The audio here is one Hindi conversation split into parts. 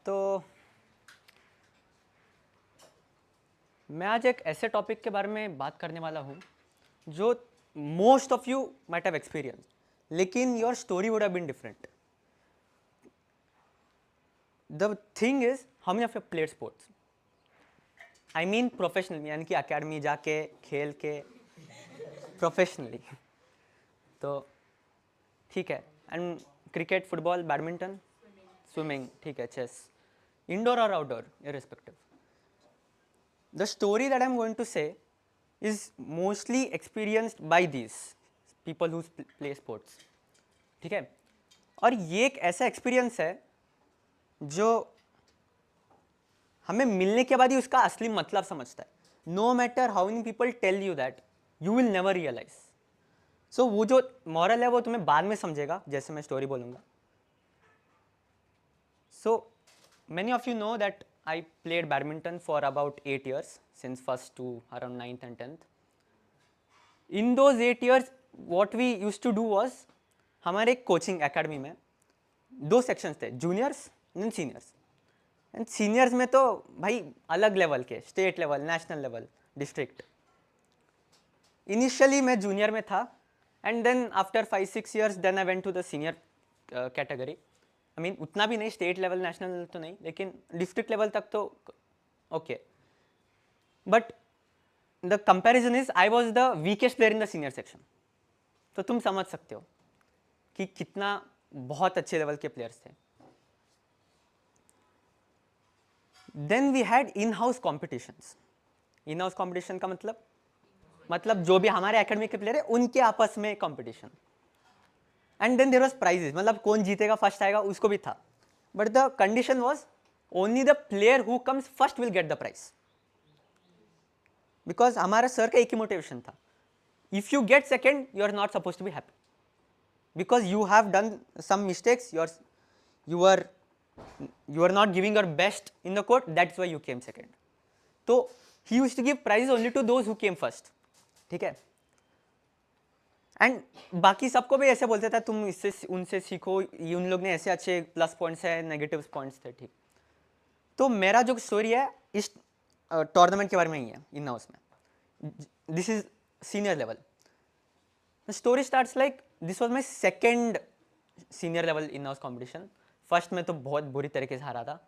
तो मैं आज एक ऐसे टॉपिक के बारे में बात करने वाला हूँ जो most of you might have experience, लेकिन your story would have been different. The thing is, how many of you played sports? I mean professional, यानी कि अकेडमी जाके खेल के प्रोफेशनली. तो ठीक है. And cricket, football, badminton, swimming, ठीक है, चेस, इंडोर और outdoor, irrespective. The story that I'm going to say is mostly experienced by these people who play sports. ठीक है. और ये एक ऐसा एक्सपीरियंस है जो हमें मिलने के बाद ही उसका असली मतलब समझता है. No matter how many people tell you that, you will never realise. So वो जो मॉरल है वो तुम्हें बाद में समझेगा जैसे मैं स्टोरी बोलूँगा. So many of you know that I played badminton for about 8 years, since first to around 9th and 10th. In those 8 years, what we used to do was, हमारे कोचिंग एकेडमी में दो सेक्शंस थे, juniors and seniors. And seniors में तो भाई अलग लेवल के, state level, national level, district. Initially मैं जूनियर में था, and then after 5-6 years then I went to the senior category. I mean उतना भी नहीं, स्टेट लेवल नेशनल तो नहीं, लेकिन डिस्ट्रिक्ट लेवल तक तो okay. But the comparison is, I was the weakest player in the senior section. तो तुम समझ सकते हो कि कितना बहुत अच्छे लेवल के प्लेयर्स थे. Then we had in house competitions. In house competition का मतलब जो भी हमारे एकेडमी के प्लेयर है उनके आपस में competition. And then there was prizes, मतलब कौन जीतेगा, फर्स्ट आएगा, उसको भी था. But the condition was only the player who comes first will get the prize. Because हमारा सर का एक ही मोटिवेशन था, if you get second you are not suppose to be happy because you have done some mistakes, you are not giving your best in the court, that's why you came second. तो he used to give prizes only to those who came first. ठीक है. एंड बाकी सबको भी ऐसे बोलते थे तुम इससे उनसे सीखो, ये उन लोग ने ऐसे अच्छे प्लस पॉइंट्स है, नेगेटिव पॉइंट्स थे. ठीक. तो मेरा जो स्टोरी है इस टूर्नामेंट के बारे में ही है, इन हाउस में. This is senior level. The story starts like, this was my second senior level in house competition. First में तो बहुत बुरी तरीके से हारा था.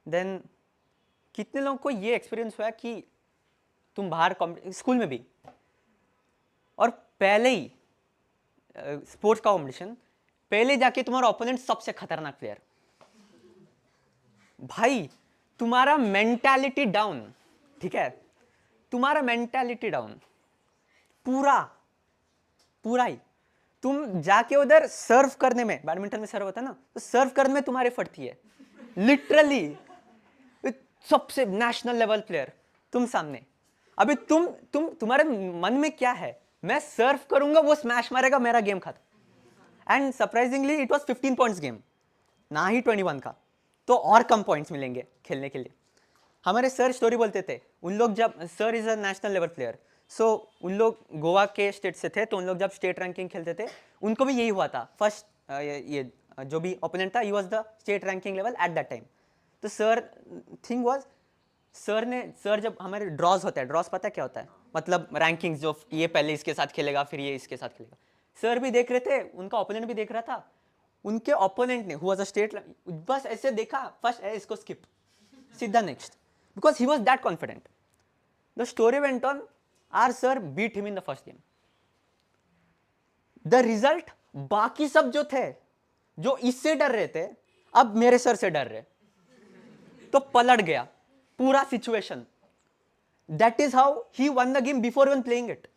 देन कितने लोगों को ये एक्सपीरियंस हुआ कि तुम बाहर स्कूल में भी, और पहले ही स्पोर्ट्स का कॉम्पिटिशन, पहले जाके तुम्हारा ओपोनेंट सबसे खतरनाक प्लेयर, भाई तुम्हारा मेंटालिटी डाउन. ठीक है, तुम्हारा मेंटालिटी डाउन पूरा ही. तुम जाके उधर सर्व करने में, बैडमिंटन में सर्व होता है ना, तो सर्व करने में तुम्हारी फटती है लिटरली. सबसे नेशनल लेवल प्लेयर तुम सामने. अभी तुम्हारे मन में क्या है, मैं सर्व करूंगा, वो स्मैश मारेगा, मेरा गेम खत्म. And surprisingly it was 15 points game, ना ही 21 का. तो और कम पॉइंट्स मिलेंगे खेलने के लिए. हमारे सर स्टोरी बोलते थे, उन लोग जब, sir is a national level player, so उन लोग गोवा के स्टेट से थे, तो उन लोग जब स्टेट रैंकिंग खेलते थे उनको भी यही हुआ था. फर्स्ट ये जो भी ओपोनेंट था, he was the state ranking level eight that time. तो सर थिंग वाज, सर जब हमारे ड्रॉज होता है, ड्रॉज पता है क्या होता है, मतलब रैंकिंग्स, जो ये पहले इसके साथ खेलेगा, फिर ये इसके साथ खेलेगा. सर भी देख रहे थे, उनका ओपोनेंट भी देख रहा था. उनके ओपोनेंट ने, हु वाज अ स्टेट, बस ऐसे देखा, फर्स्ट इसको स्किप, सीधा next, because he was that confident. The story went on, our sir beat him in the first game. The result, बाकी सब जो थे, जो इससे डर रहे थे, अब मेरे सर से डर रहे. तो पलट गया पूरा situation. That is how he won the game before even playing it.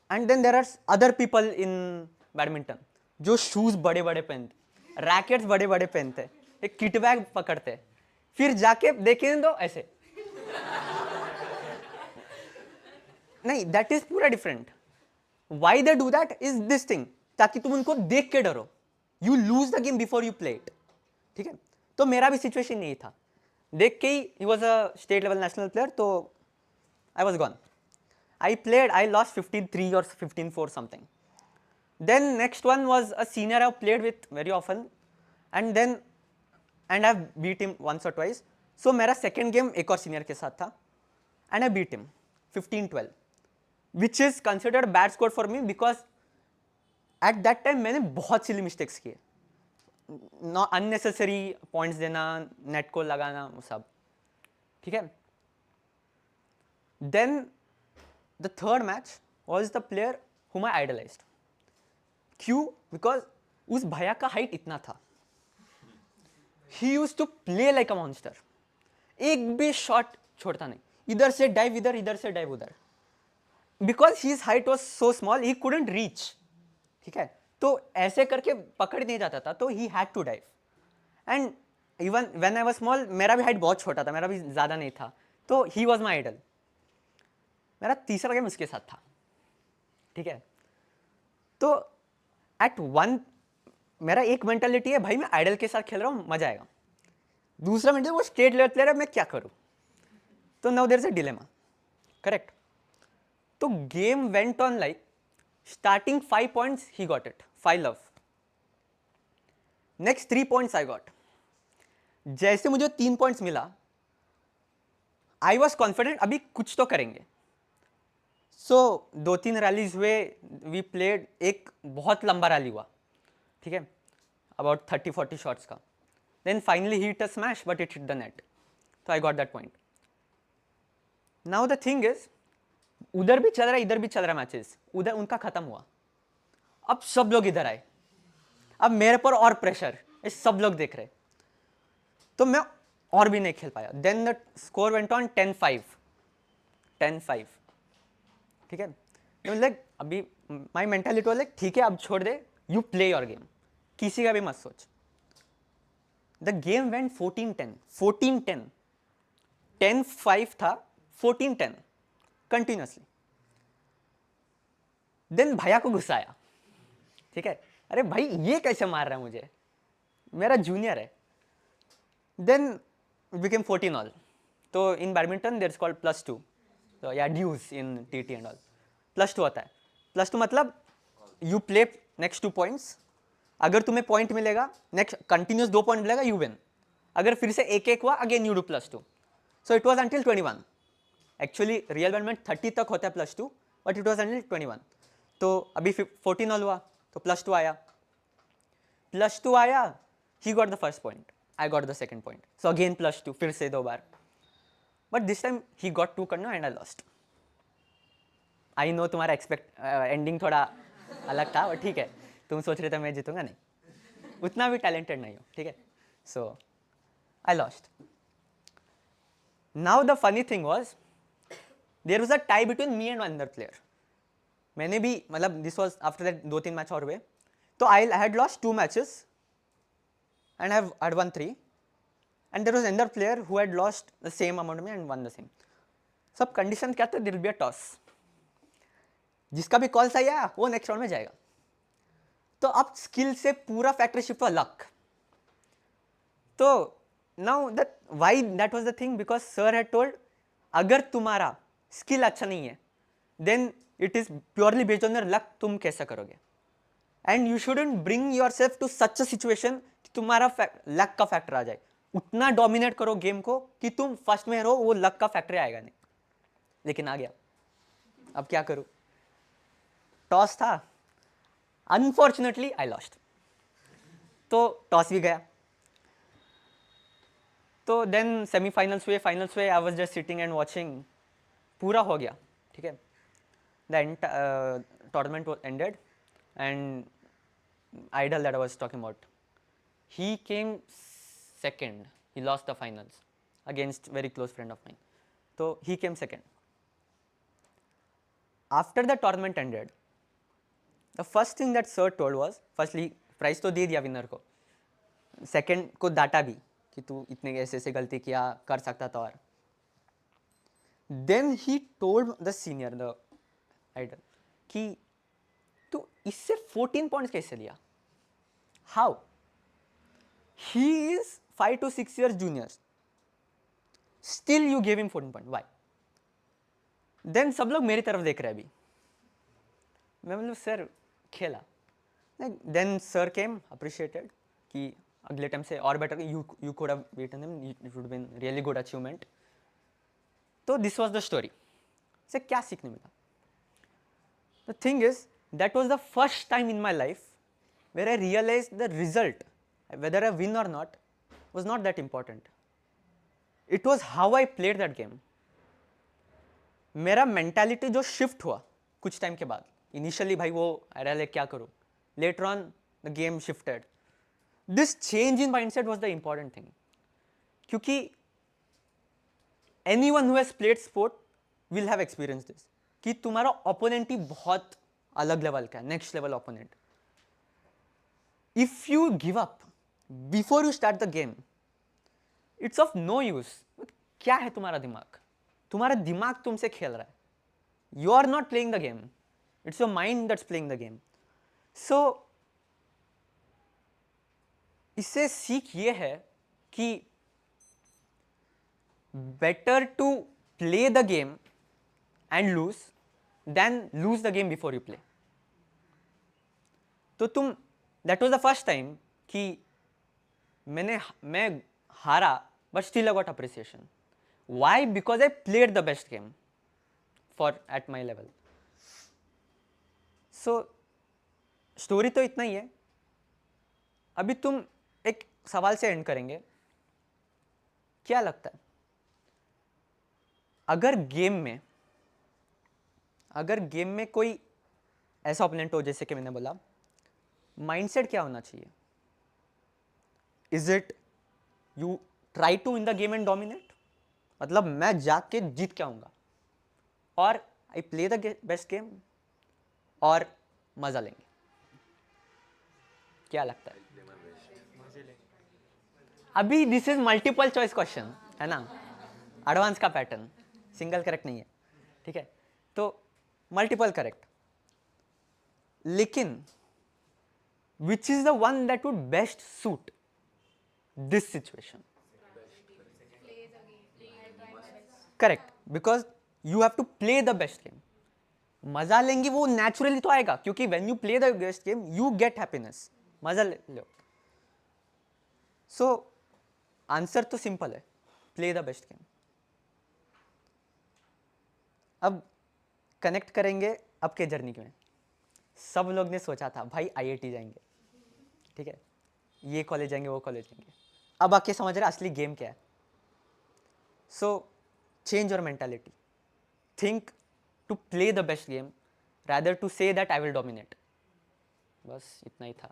And then there are other people in badminton जो शूज बड़े बड़े पहनते, रैकेट्स बड़े बड़े पहनते, एक किट बैग पकड़ते, फिर जाके देखें तो ऐसे. नहीं, दैट इज पूरा different. Why they do that is this thing, ताकि तुम उनको देख के डरो. You lose the game before you play it. ठीक है. तो मेरा भी सिचुएशन यही था, देख के he was a state level national player, तो I was gone. I played, I lost 15-3 or 15-4 something. Then next one was a senior I played with very often, and then and I beat him once or twice. So मेरा सेकेंड गेम एक और सीनियर के साथ था and I beat him 15-12, which is considered bad score for me because at that time मैंने बहुत सिली मिस्टेक्स किए. अननेसेसरी पॉइंट्स देना, नेट को लगाना, वो सब. ठीक है. Then the third match was the player whom I idealised. क्यों? बिकॉज उस भैया का हाइट इतना था. He used to play like a monster. एक भी शॉट छोड़ता नहीं, इधर से डाइव इधर, इधर से डाइव उधर. Because his height was so small he couldn't reach. ठीक है. तो ऐसे करके पकड़ नहीं जाता था, तो he had to dive. And even when I was small, मेरा भी हाइट बहुत छोटा था, मेरा भी ज़्यादा नहीं था, तो ही वॉज माई आइडल. मेरा तीसरा गेम उसके साथ था. ठीक है. तो एट वन मेरा एक मेंटालिटी है, भाई मैं आइडल के साथ खेल रहा हूँ, मजा आएगा. दूसरा मेंटालिटी, वो स्टेट लेवल प्लेयर है, मैं क्या करूँ. तो now there is a dilemma. Correct. तो game went on like starting 5 points he got it, 5 love. Next 3 points I got. जैसे मुझे 3 points मिला, I was confident अभी कुछ तो करेंगे. So 2-3 रैलीज हुए, we played, एक बहुत लंबा रैली हुआ. ठीक है. About 30-40 shots का. Then finally he hit a smash but it hit the net. So I got that point. Now the thing is, उधर भी चल रहा है, इधर भी चल रहा है मैचेस. उधर उनका खत्म हुआ, अब सब लोग इधर आए, अब मेरे पर और प्रेशर, ये सब लोग देख रहे, तो मैं और भी नहीं खेल पाया. Then the score went on 10-5. ठीक है. लाइक अभी माई मेंटालिटी वाज लाइक ठीक है, अब छोड़ दे, यू प्ले योर गेम, किसी का भी मत सोच. The game went 14-10. 10-5 था, 14-10 कंटिन्यूसली. देन भैया को गुस्सा आया. ठीक है. अरे भाई ये कैसे मार रहा है मुझे, मेरा जूनियर है. Then became 14-all. तो in badminton there is called +2. तो या deuce in TT and all. +2 होता है. +2 मतलब यू प्ले नेक्स्ट 2 पॉइंट्स, अगर तुम्हें पॉइंट मिलेगा, नेक्स्ट कंटिन्यूस 2 पॉइंट मिलेगा, यू विन. अगर फिर से एक हुआ, again you do +2. So it was until 21. Actually real badminton 30 तक होता है +2, बट इट वॉज अंटिल 21. तो अभी 14-all हुआ, तो +2 आया. He got the first point, I got the second point. So again +2, फिर से 2 बार. But this time he got 2 करना and I lost. I know तुम्हारा एंडिंग थोड़ा अलग था, बट ठीक है, तुम सोच रहे थे मैं जीतूंगा, नहीं, उतना भी टैलेंटेड नहीं हो. ठीक है. So I lost. Now the funny thing was, there was a tie between me and another player. मैंने भी, मतलब this was after that 2-3 match और हुए, तो I had lost 2 matches and I had won 3, and there was another player who had lost the same amount of me and won the same. सब कंडीशन क्या था, there will be a toss. जिसका भी कॉल सही आया वो नेक्स्ट राउंड में जाएगा. तो अब स्किल से पूरा फैक्टर शिफ्ट हुआ लक. तो now that why that was the thing, because sir had told अगर तुम्हारा स्किल अच्छा नहीं है, then it is purely based on your luck, तुम कैसा करोगे. And you shouldn't bring yourself to such a situation कि तुम्हारा लक का फैक्टर आ जाए. उतना डोमिनेट करो गेम को कि तुम फर्स्ट में रहो, वो लक का फैक्टर आएगा नहीं. लेकिन आ गया. अब क्या करूं. टॉस था, अनफॉर्चुनेटली आई लॉस्ट. तो टॉस भी गया. तो देन सेमीफाइनल्स हुए, फाइनल्स हुए. I was just sitting and watching. पूरा हो गया. ठीक है. The tournament ended and idol that I was talking about, he came second. He lost the finals against very close friend of mine. So he came second. After the tournament ended, the first thing that sir told was, firstly prize तो दे दिया विनर को, सेकंड को डाटा भी कि तू इतने ऐसे गलती किया, कर सकता था. और then he told the senior, the idol, कि तो इससे 14 पॉइंट्स कैसे लिया. How. He is 5 to 6 years junior, still you give him 14 point, why. Then सब लोग मेरी तरफ देख रहे हैं. अभी मैं मतलब सर खेला. देन सर केम, अप्रिशिएटेड कि अगले टाइम से और better, you could have beaten him, it would been really good achievement. तो दिस वाज द स्टोरी. से क्या सीखने मिला? The thing is that was the first time in my life where I realise the result, whether I win or not, was not that important. It was how I played that game. मेरा मेंटालिटी जो शिफ्ट हुआ कुछ टाइम के बाद, इनिशियली भाई वो अरे क्या करूँ, later on the game shifted. This change in mindset was the important thing, क्योंकि anyone who has played sport will have experience this, कि तुम्हारा ओपोनेंट ही बहुत अलग लेवल का है, next level opponent. If you give up before you start the game, it's of no use. क्या है तुम्हारा दिमाग? तुम्हारा दिमाग तुमसे खेल रहा है. You are not playing the game, it's your mind that's playing the game. So इससे सीख ये है कि better to play the game and lose than lose the game before you play. तो तुम, that was the first time कि मैं हारा but still I got appreciation. Why? Because I played the best game for at my level. So story तो इतना ही है. अभी तुम एक सवाल से एंड करेंगे. क्या लगता है अगर गेम में कोई ऐसा ओपोनेंट हो, जैसे कि मैंने बोला, माइंडसेट क्या होना चाहिए? Is it you try to win the game and dominate, मतलब मैं जाके जीत के आऊंगा, और I play the best game, और मजा लेंगे? क्या लगता है? अभी this is multiple choice question है ना, एडवांस का पैटर्न, सिंगल करेक्ट नहीं है, ठीक है? तो मल्टीपल करेक्ट, लेकिन which is the one that would best suit this situation? Correct, because you have to play the best game. मजा लेंगे वो नेचुरली तो आएगा, क्योंकि when you play the best game you get happiness, मजा लो. सो आंसर तो सिंपल है, प्ले द बेस्ट गेम. अब कनेक्ट करेंगे अब के जर्नी में. सब लोग ने सोचा था भाई आईआईटी जाएंगे, ठीक है, ये कॉलेज जाएंगे, वो कॉलेज जाएंगे. अब आके समझ रहे असली गेम क्या है. सो change your mentality. Think to play the best game rather to say that I will dominate. बस इतना ही था.